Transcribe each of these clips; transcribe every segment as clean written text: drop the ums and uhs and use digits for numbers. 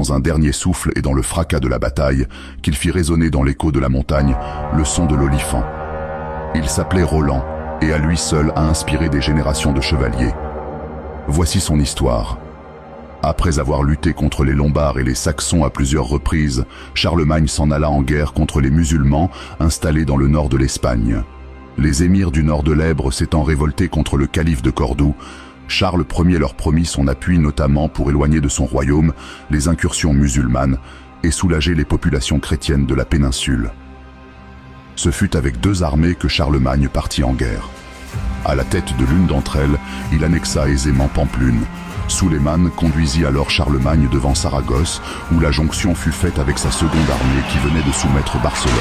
dans un dernier souffle et dans le fracas de la bataille, qu'il fit résonner dans l'écho de la montagne le son de l'olifant. Il s'appelait Roland, et à lui seul a inspiré des générations de chevaliers. Voici son histoire. Après avoir lutté contre les Lombards et les Saxons à plusieurs reprises, Charlemagne s'en alla en guerre contre les musulmans installés dans le nord de l'Espagne. Les émirs du nord de l'Èbre s'étant révoltés contre le calife de Cordoue, Charles Ier leur promit son appui notamment pour éloigner de son royaume les incursions musulmanes et soulager les populations chrétiennes de la péninsule. Ce fut avec 2 armées que Charlemagne partit en guerre. À la tête de l'une d'entre elles, il annexa aisément Pampelune. Sulayman conduisit alors Charlemagne devant Saragosse, où la jonction fut faite avec sa seconde armée qui venait de soumettre Barcelone.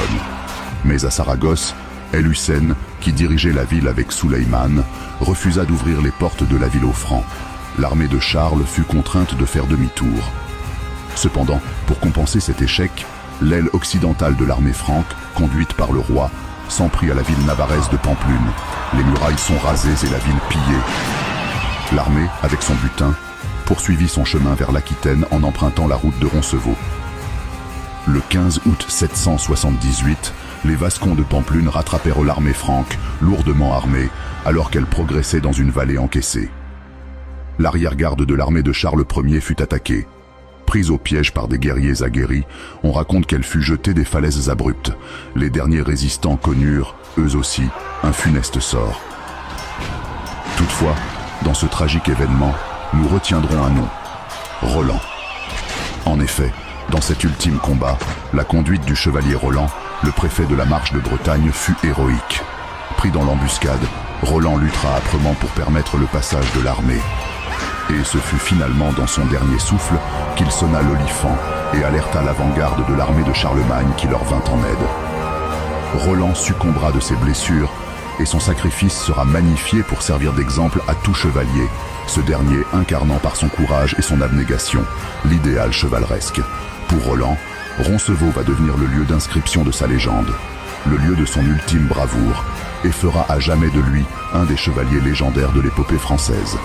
Mais à Saragosse, El Hussein, qui dirigeait la ville avec Sulayman, refusa d'ouvrir les portes de la ville aux Francs. L'armée de Charles fut contrainte de faire demi-tour. Cependant, pour compenser cet échec, l'aile occidentale de l'armée franque, conduite par le roi, s'en prit à la ville navarraise de Pampelune. Les murailles sont rasées et la ville pillée. L'armée, avec son butin, poursuivit son chemin vers l'Aquitaine en empruntant la route de Roncevaux. Le 15 août 778, les Vascons de Pampelune rattrapèrent l'armée franque, lourdement armée, alors qu'elle progressait dans une vallée encaissée. L'arrière-garde de l'armée de Charles Ier fut attaquée. Prise au piège par des guerriers aguerris, on raconte qu'elle fut jetée des falaises abruptes. Les derniers résistants connurent, eux aussi, un funeste sort. Toutefois, dans ce tragique événement, nous retiendrons un nom, Roland. En effet, dans cet ultime combat, la conduite du chevalier Roland, le préfet de la Marche de Bretagne, fut héroïque. Pris dans l'embuscade, Roland luttera âprement pour permettre le passage de l'armée. Et ce fut finalement dans son dernier souffle qu'il sonna l'olifant et alerta l'avant-garde de l'armée de Charlemagne qui leur vint en aide. Roland succombera de ses blessures et son sacrifice sera magnifié pour servir d'exemple à tout chevalier, ce dernier incarnant par son courage et son abnégation l'idéal chevaleresque. Pour Roland, Roncevaux va devenir le lieu d'inscription de sa légende, le lieu de son ultime bravoure, et fera à jamais de lui un des chevaliers légendaires de l'épopée française.